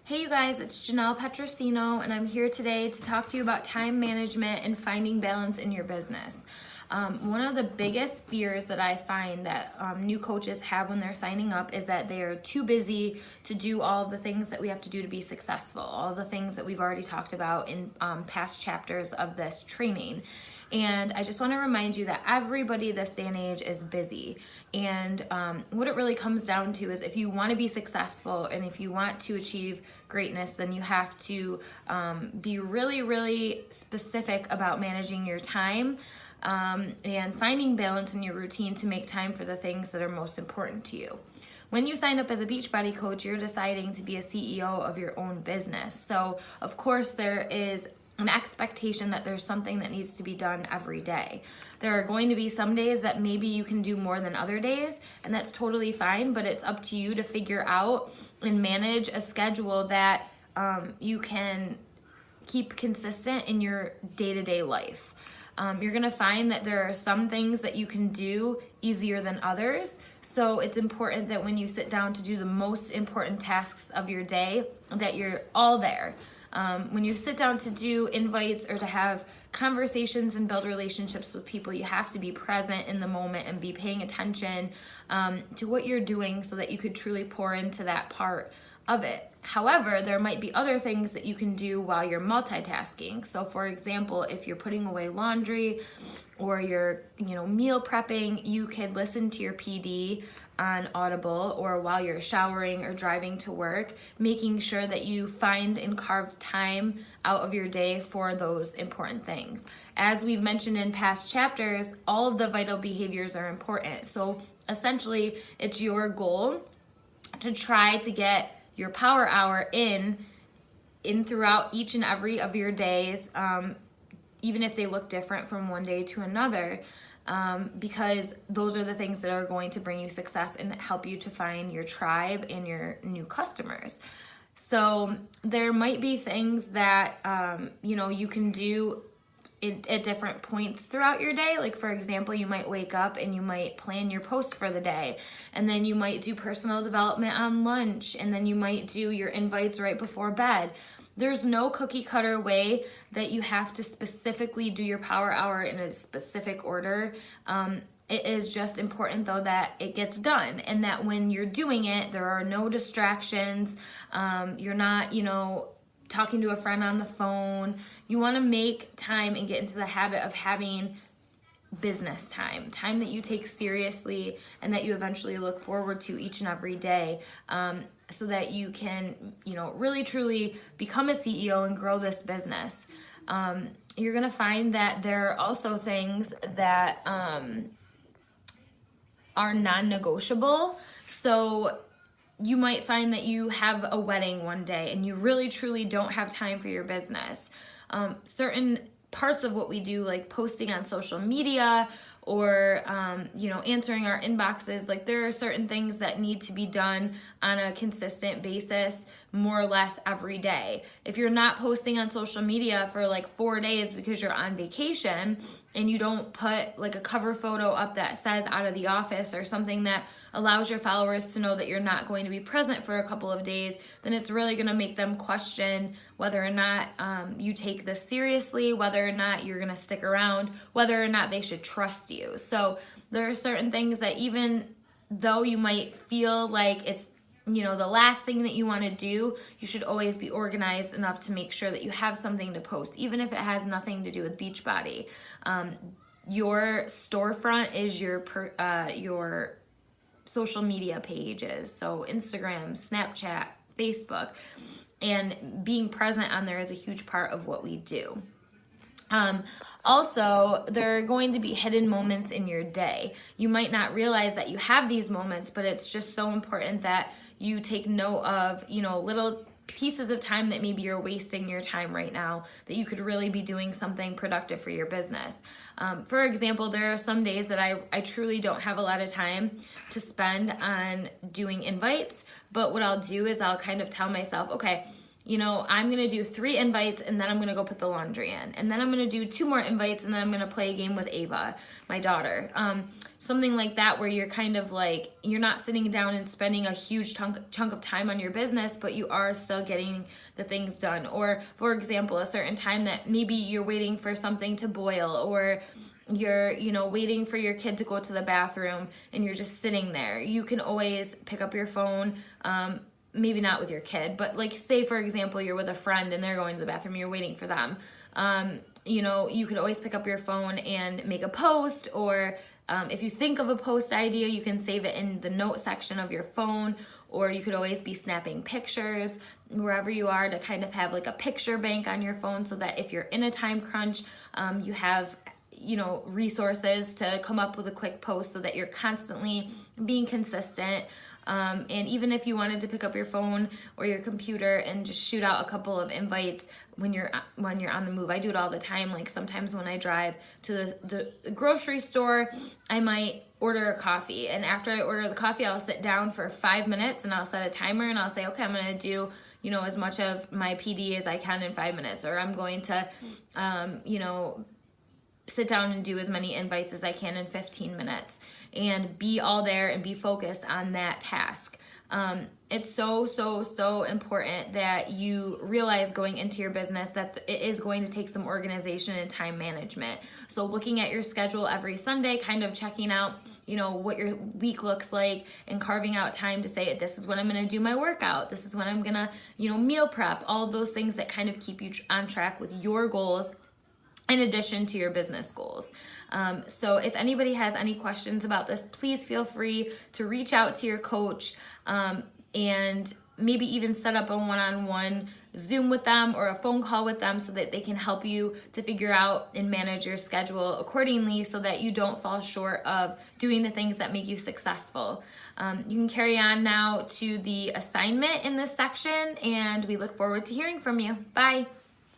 Hey you guys, it's Janelle Petrosino, and I'm here today to talk to you about time management and finding balance in your business. One of the biggest fears that I find that new coaches have when they're signing up is that they are too busy to do all of the things that we have to do to be successful, all the things that we've already talked about in past chapters of this training. And I just want to remind you that everybody this day and age is busy. And what it really comes down to is if you want to be successful and if you want to achieve greatness, then you have to be really, really specific about managing your time and finding balance in your routine to make time for the things that are most important to you. When you sign up as a Beachbody coach, you're deciding to be a CEO of your own business. So, of course, there is an expectation that there's something that needs to be done every day. There are going to be some days that maybe you can do more than other days, and that's totally fine, but it's up to you to figure out and manage a schedule that you can keep consistent in your day-to-day life. You're gonna find that there are some things that you can do easier than others, so it's important that when you sit down to do the most important tasks of your day, that you're all there. When you sit down to do invites or to have conversations and build relationships with people, you have to be present in the moment and be paying attention to what you're doing so that you could truly pour into that part of it. However, there might be other things that you can do while you're multitasking. So for example, if you're putting away laundry or you're meal prepping, you could listen to your PD on Audible or while you're showering or driving to work, making sure that you find and carve time out of your day for those important things. As we've mentioned in past chapters, all of the vital behaviors are important. So essentially, it's your goal to try to get your power hour in throughout each and every of your days, even if they look different from one day to another, because those are the things that are going to bring you success and help you to find your tribe and your new customers. So there might be things that you can do at different points throughout your day. Like for example, you might wake up and you might plan your post for the day, and then you might do personal development on lunch, and then you might do your invites right before bed. There's no cookie cutter way that you have to specifically do your power hour in a specific order. It is just important though that it gets done, and that when you're doing it, there are no distractions. You're not, talking to a friend on the phone. You want to make time and get into the habit of having business time that you take seriously and that you eventually look forward to each and every day, so that you can, really truly become a CEO and grow this business. You're going to find that there are also things that are non-negotiable. So you might find that you have a wedding one day and you really truly don't have time for your business. Certain parts of what we do, like posting on social media or answering our inboxes, like there are certain things that need to be done on a consistent basis, more or less every day. If you're not posting on social media for like 4 days because you're on vacation and you don't put like a cover photo up that says out of the office or something that allows your followers to know that you're not going to be present for a couple of days, then it's really going to make them question whether or not you take this seriously, whether or not you're going to stick around, whether or not they should trust you. So there are certain things that even though you might feel like it's the last thing that you want to do, you should always be organized enough to make sure that you have something to post, even if it has nothing to do with Beachbody. Your storefront is your social media pages, so Instagram, Snapchat, Facebook, and being present on there is a huge part of what we do. Also, there are going to be hidden moments in your day. You might not realize that you have these moments, but it's just so important that you take note of, little pieces of time that maybe you're wasting your time right now, that you could really be doing something productive for your business. For example, there are some days that I truly don't have a lot of time to spend on doing invites, but what I'll do is I'll kind of tell myself, okay, I'm going to do 3 invites and then I'm going to go put the laundry in. And then I'm going to do 2 more invites and then I'm going to play a game with Ava, my daughter. Something like that where you're kind of like, you're not sitting down and spending a huge chunk of time on your business, but you are still getting the things done. Or for example, a certain time that maybe you're waiting for something to boil, or you're waiting for your kid to go to the bathroom and you're just sitting there. You can always pick up your phone, maybe not with your kid, but like say for example you're with a friend and they're going to the bathroom, you're waiting for them. You could always pick up your phone and make a post, or if you think of a post idea, you can save it in the note section of your phone, or you could always be snapping pictures wherever you are to kind of have like a picture bank on your phone, so that if you're in a time crunch, you have resources to come up with a quick post, so that you're constantly being consistent. And even if you wanted to pick up your phone or your computer and just shoot out a couple of invites when you're on the move. I do it all the time. Like sometimes when I drive to the grocery store, I might order a coffee, and after I order the coffee, I'll sit down for 5 minutes and I'll set a timer and I'll say, okay, I'm going to do as much of my PD as I can in 5 minutes, or I'm going to sit down and do as many invites as I can in 15 minutes, and be all there and be focused on that task. It's so important that you realize going into your business that it is going to take some organization and time management. So looking at your schedule every Sunday, kind of checking out, what your week looks like, and carving out time to say, this is when I'm going to do my workout. This is when I'm going to, meal prep, all of those things that kind of keep you on track with your goals in addition to your business goals. So if anybody has any questions about this, please feel free to reach out to your coach, and maybe even set up a one-on-one Zoom with them or a phone call with them, so that they can help you to figure out and manage your schedule accordingly, so that you don't fall short of doing the things that make you successful. You can carry on now to the assignment in this section, and we look forward to hearing from you. Bye.